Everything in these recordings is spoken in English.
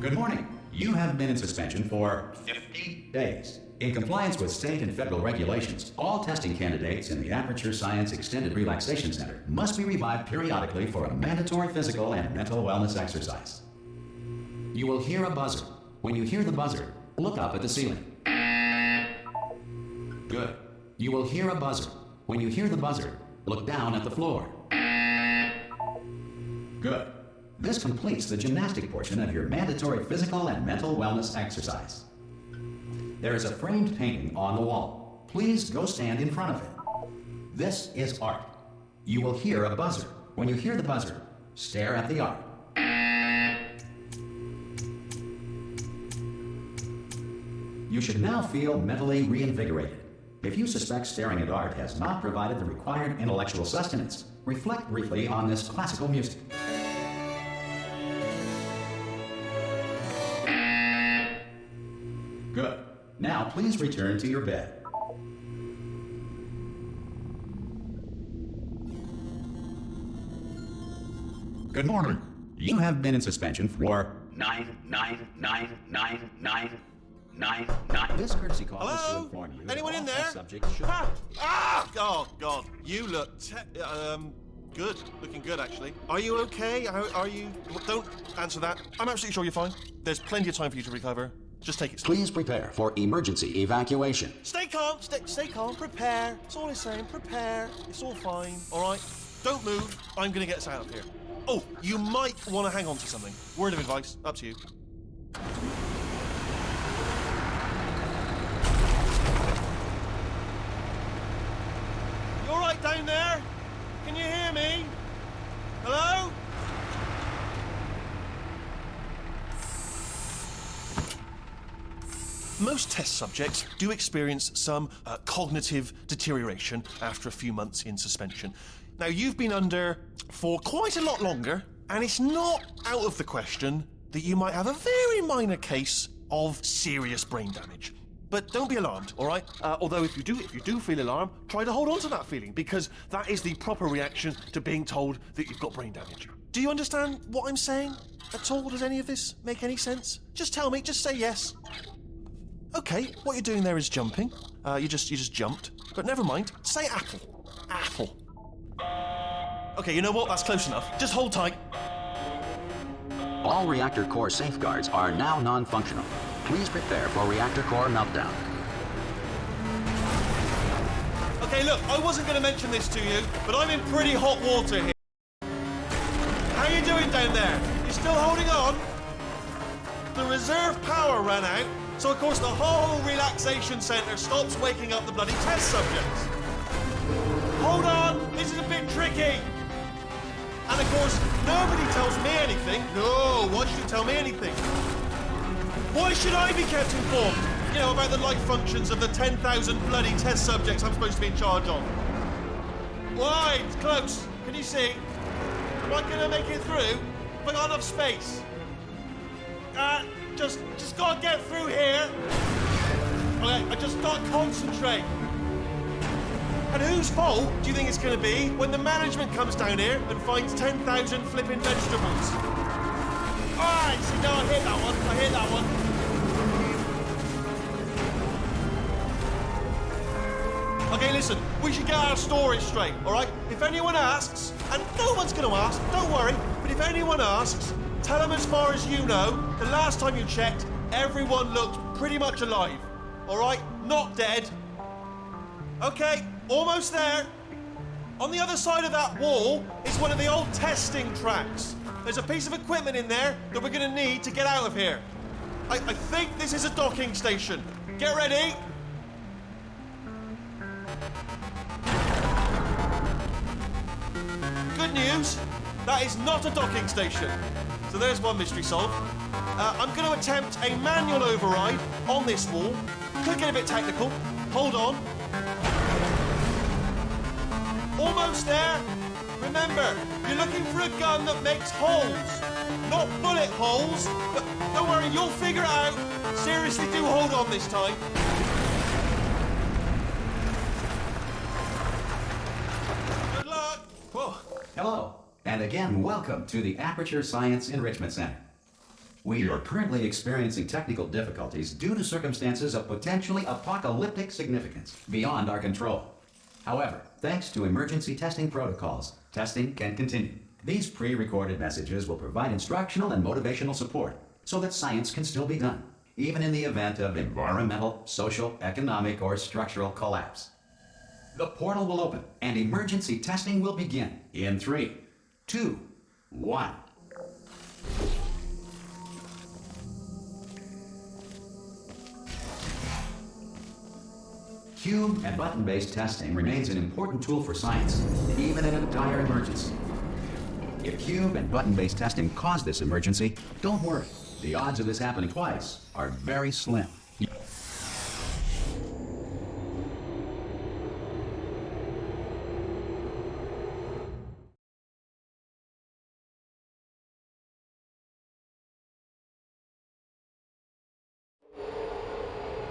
Good morning. You have been in suspension for 50 days. In compliance with state and federal regulations, all testing candidates in the Aperture Science Extended Relaxation Center must be revived periodically for a mandatory physical and mental wellness exercise. You will hear a buzzer. When you hear the buzzer, look up at the ceiling. Good. You will hear a buzzer. When you hear the buzzer, look down at the floor. Good. This completes the gymnastic portion of your mandatory physical and mental wellness exercise. There is a framed painting on the wall. Please go stand in front of it. This is art. You will hear a buzzer. When you hear the buzzer, stare at the art. You should now feel mentally reinvigorated. If you suspect staring at art has not provided the required intellectual sustenance, reflect briefly on this classical music. Good. Now please return to your bed. Good morning. You have been in suspension for 9999999. This courtesy call is to inform you. Anyone in there? Subject should... Oh God! You look good. Looking good, actually. Are you okay? Are you? Don't answer that. I'm absolutely sure you're fine. There's plenty of time for you to recover. Just take it slow. Please prepare for emergency evacuation. Stay calm. Stay calm. Prepare. That's all I'm saying. Prepare. It's all fine. All right. Don't move. I'm gonna get us out of here. Oh, you might want to hang on to something. Word of advice. Up to you. You all right down there? Can you hear me? Hello? Most test subjects do experience some cognitive deterioration after a few months in suspension. Now, you've been under for quite a lot longer, and it's not out of the question that you might have a very minor case of serious brain damage. But don't be alarmed, all right? Although if you do feel alarmed, try to hold on to that feeling, because that is the proper reaction to being told that you've got brain damage. Do you understand what I'm saying at all? Does any of this make any sense? Just tell me, just say yes. Okay, what you're doing there is jumping. You just jumped. But never mind. Say apple. Apple. Okay, you know what? That's close enough. Just hold tight. All reactor core safeguards are now non-functional. Please prepare for reactor core meltdown. Okay, look, I wasn't going to mention this to you, but I'm in pretty hot water here. How you doing down there? You still holding on? The reserve power ran out. So, of course, the whole relaxation centre stops waking up the bloody test subjects. Hold on, this is a bit tricky. And, of course, nobody tells me anything. No, why should you tell me anything? Why should I be kept informed? You know, about the life functions of the 10,000 bloody test subjects I'm supposed to be in charge of. Why? It's close. Can you see? Am I going to make it through? Have I got enough space? Just gotta get through here. Okay, I just gotta concentrate. And whose fault do you think it's gonna be when the management comes down here and finds 10,000 flipping vegetables? Alright, see, now I hit that one. Okay, listen, we should get our story straight, alright? If anyone asks, and no one's gonna ask, don't worry, but if anyone asks, tell them as far as you know, the last time you checked, everyone looked pretty much alive. All right? Not dead. Okay, almost there. On the other side of that wall is one of the old testing tracks. There's a piece of equipment in there that we're going to need to get out of here. I think this is a docking station. Get ready. Good news, that is not a docking station. So there's one mystery solved. I'm going to attempt a manual override on this wall. Could get a bit technical. Hold on. Almost there. Remember, you're looking for a gun that makes holes. Not bullet holes, but don't worry, you'll figure it out. Seriously, do hold on this time. Good luck. Whoa. Hello. And again, welcome to the Aperture Science Enrichment Center. We are currently experiencing technical difficulties due to circumstances of potentially apocalyptic significance beyond our control. However, thanks to emergency testing protocols, testing can continue. These pre-recorded messages will provide instructional and motivational support so that science can still be done, even in the event of environmental, social, economic, or structural collapse. The portal will open and emergency testing will begin in 3, 2, 1. Cube and button-based testing remains an important tool for science, even in a dire emergency. If cube and button-based testing caused this emergency, don't worry. The odds of this happening twice are very slim.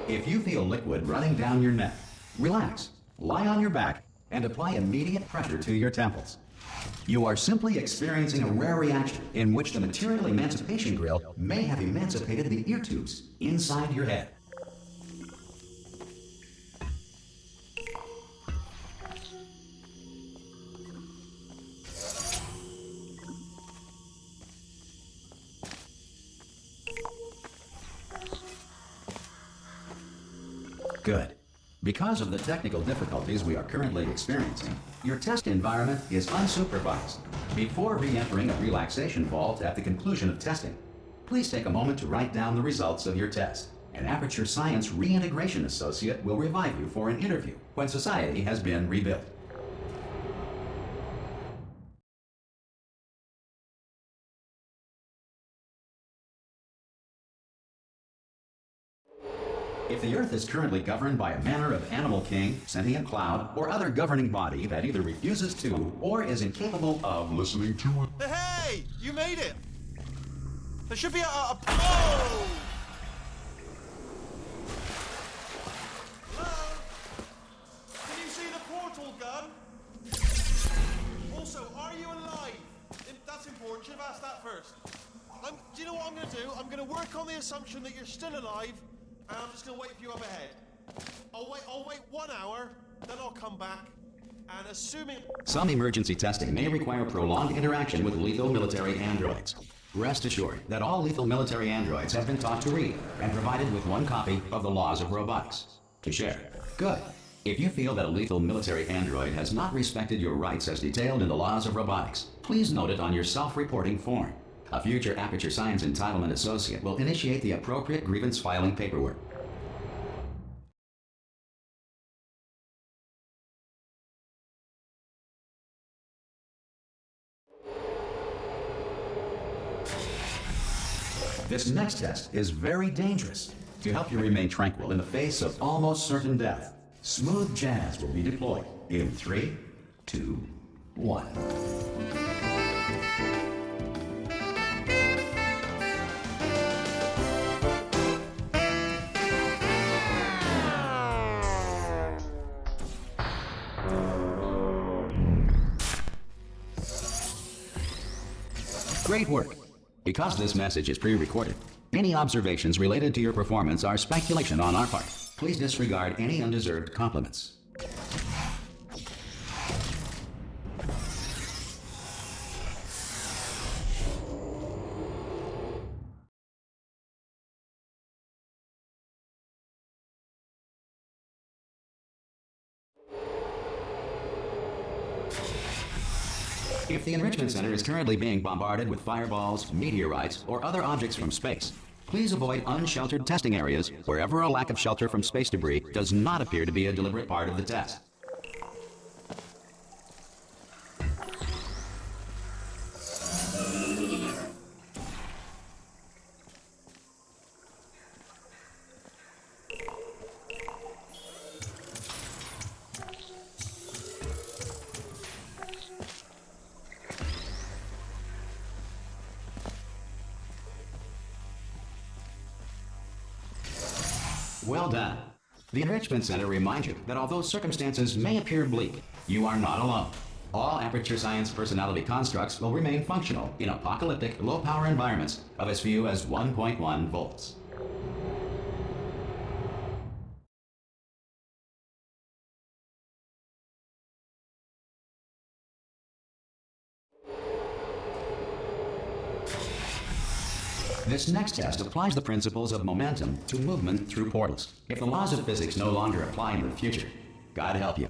If you feel liquid running down your neck, relax, lie on your back, and apply immediate pressure to your temples. You are simply experiencing a rare reaction in which the material emancipation grill may have emancipated the ear tubes inside your head. Good. Because of the technical difficulties we are currently experiencing, your test environment is unsupervised. Before re-entering a relaxation vault at the conclusion of testing, please take a moment to write down the results of your test. An Aperture Science Reintegration Associate will revive you for an interview when society has been rebuilt. If the Earth is currently governed by a manner of animal king, sentient cloud, or other governing body that either refuses to or is incapable of listening to it. Hey! You made it! There should be a oh! Hello? Can you see the portal gun? Also, are you alive? That's important. Should have asked that first. Do you know what I'm going to do? I'm going to work on the assumption that you're still alive. And I'm just going to wait for you up ahead. I'll wait 1 hour, then I'll come back, and assuming... Some emergency testing may require prolonged interaction with lethal military androids. Rest assured that all lethal military androids have been taught to read and provided with 1 copy of the Laws of Robotics to share. Good. If you feel that a lethal military android has not respected your rights as detailed in the Laws of Robotics, please note it on your self-reporting form. A future Aperture Science Entitlement Associate will initiate the appropriate grievance filing paperwork. This next test is very dangerous. To help you remain tranquil in the face of almost certain death, smooth jazz will be deployed in 3, 2, 1. Great work. Because this message is pre-recorded, any observations related to your performance are speculation on our part. Please disregard any undeserved compliments. If the Enrichment Center is currently being bombarded with fireballs, meteorites, or other objects from space, please avoid unsheltered testing areas wherever a lack of shelter from space debris does not appear to be a deliberate part of the test. Well done. The Enrichment Center reminds you that although circumstances may appear bleak, you are not alone. All Aperture Science personality constructs will remain functional in apocalyptic, low-power environments of as few as 1.1 volts. This next test applies the principles of momentum to movement through portals. If the laws of physics no longer apply in the future, God help you.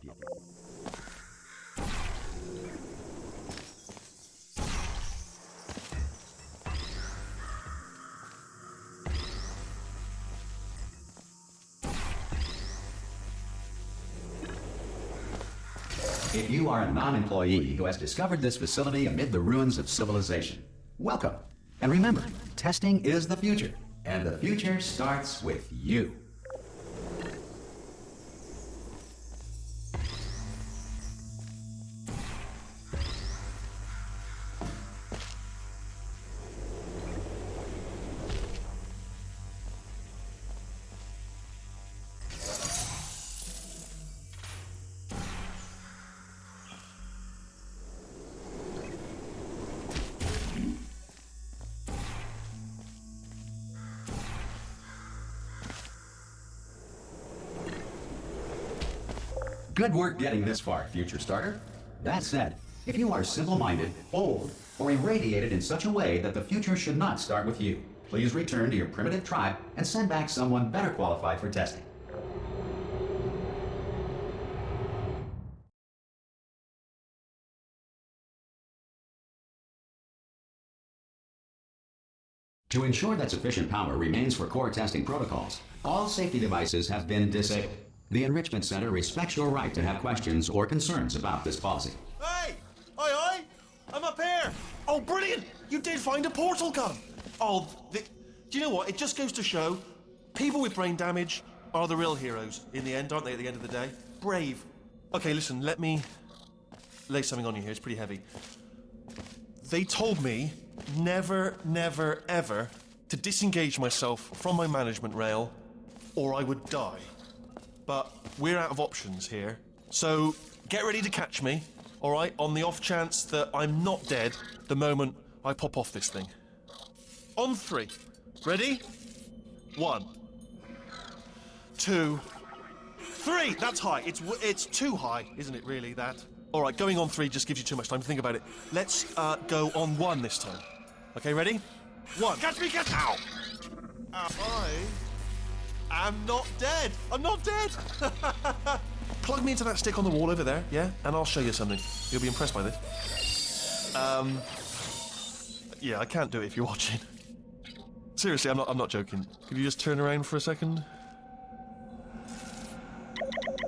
If you are a non-employee who has discovered this facility amid the ruins of civilization, welcome. And remember, testing is the future, and the future starts with you. Good work getting this far, future starter. That said, if you are simple-minded, old, or irradiated in such a way that the future should not start with you, please return to your primitive tribe and send back someone better qualified for testing. To ensure that sufficient power remains for core testing protocols, all safety devices have been disabled. The Enrichment Center respects your right to have questions or concerns about this policy. Hey! Oi, oi! I'm up here! Oh, brilliant! You did find a portal gun! Oh, do you know what? It just goes to show, people with brain damage are the real heroes in the end, aren't they, at the end of the day? Brave. Okay, listen, let me lay something on you here. It's pretty heavy. They told me never, never, ever to disengage myself from my management rail or I would die. But we're out of options here. So get ready to catch me, all right, on the off chance that I'm not dead the moment I pop off this thing. On 3. Ready? 1, 2, 3. That's high. It's too high, isn't it, really, that? All right, going on 3 just gives you too much time to think about it. Let's go on 1 this time. Okay, ready? 1. Catch me, catch... Ow! I'm not dead. I'm not dead. Plug me into that stick on the wall over there, yeah? And I'll show you something. You'll be impressed by this. Yeah, I can't do it if you're watching. Seriously, I'm not joking. Could you just turn around for a second?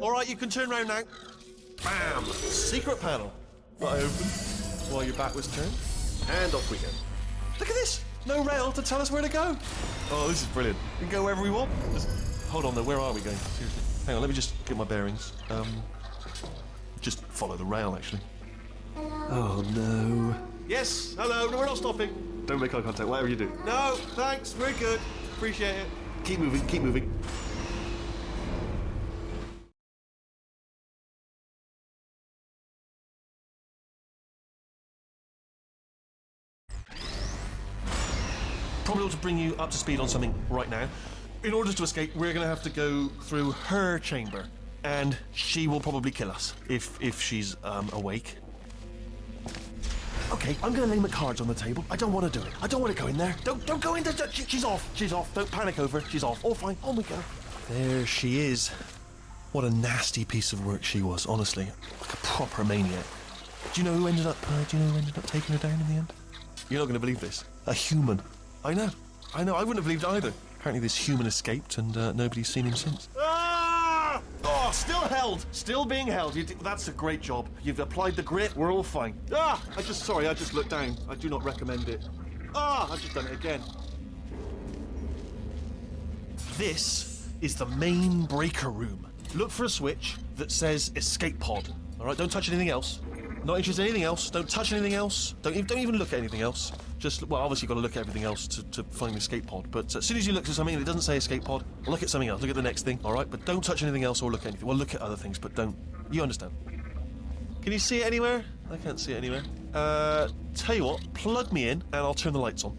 All right, you can turn around now. Bam! Secret panel. That I opened while your back was turned. And off we go. Look at this. No rail to tell us where to go. Oh, this is brilliant. We can go wherever we want. Just, hold on though, where are we going? Seriously. Hang on, let me just get my bearings. Just follow the rail, actually. Oh, no. Yes, hello, no, we're not stopping. Don't make eye contact, whatever you do. No, thanks, we're good. Appreciate it. Keep moving, keep moving. Probably ought to bring you up to speed on something right now. In order to escape, we're going to have to go through her chamber, and she will probably kill us if she's awake. Okay, I'm going to lay my cards on the table. I don't want to do it. I don't want to go in there. Don't go in there. She's off. She's off. Don't panic over. She's off. All fine. On we go. There she is. What a nasty piece of work she was. Honestly, like a proper maniac. Do you know who ended up taking her down in the end? You're not going to believe this. A human. I know. I wouldn't have believed either. Apparently this human escaped and nobody's seen him since. Ah! Oh, still held. Still being held. That's a great job. You've applied the grit. We're all fine. Ah! I just looked down. I do not recommend it. Ah! I've just done it again. This is the main breaker room. Look for a switch that says escape pod. All right, don't touch anything else. Not interested in anything else. Don't touch anything else. Don't even look at anything else. Just, well, obviously you've got to look at everything else to find the escape pod. But as soon as you look at something and it doesn't say escape pod, look at something else. Look at the next thing, all right? But don't touch anything else. Don't touch anything else. Don't touch anything else. Don't touch anything else. Don't touch anything else. Look at the next thing, all right? But don't touch anything else. Or look at something else. Look at the next thing. All right? But don't you understand? You understand. Can you see it anywhere? I can't see it anywhere. Tell you what, plug me in and I'll turn the lights on.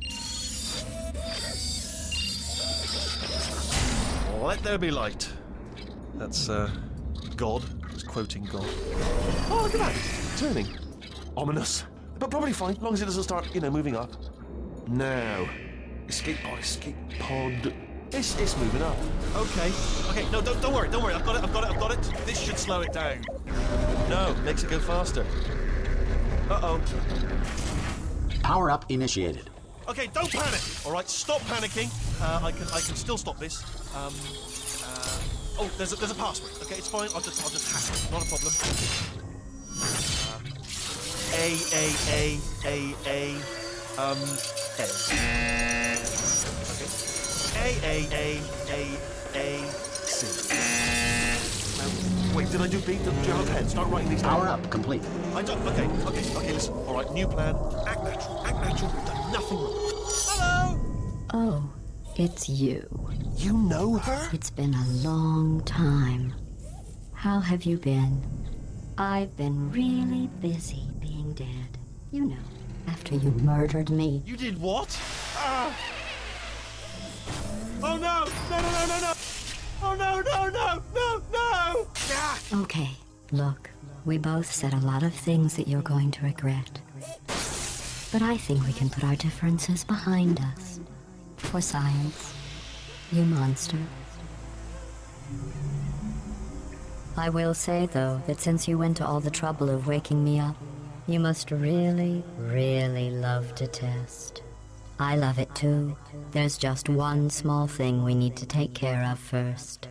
Let there be light. That's, God. It's quoting God. Oh, look at that. Turning. Ominous. But probably fine, as long as it doesn't start, moving up. Now. Escape pod. It's moving up. Okay. No, don't worry. I've got it. This should slow it down. No, makes it go faster. Uh-oh. Power up initiated. Okay, don't panic. All right, stop panicking. I can still stop this. Oh, there's a password. Okay, it's fine. I'll just hack it. Not a problem. A. Okay. C. Wait, did I do B? Do you have a pen? Start writing these down. Power up complete. I don't. Okay. Listen. All right, new plan. Act natural. Done nothing wrong. Hello. Oh, it's you. You know her? It's been a long time. How have you been? I've been really busy being dead. You know, after you murdered me. You did what? Oh no! No! Oh no! Ah! Okay, look, we both said a lot of things that you're going to regret. But I think we can put our differences behind us. For science, you monster. I will say, though, that since you went to all the trouble of waking me up, you must really, really love to test. I love it too. There's just one small thing we need to take care of first.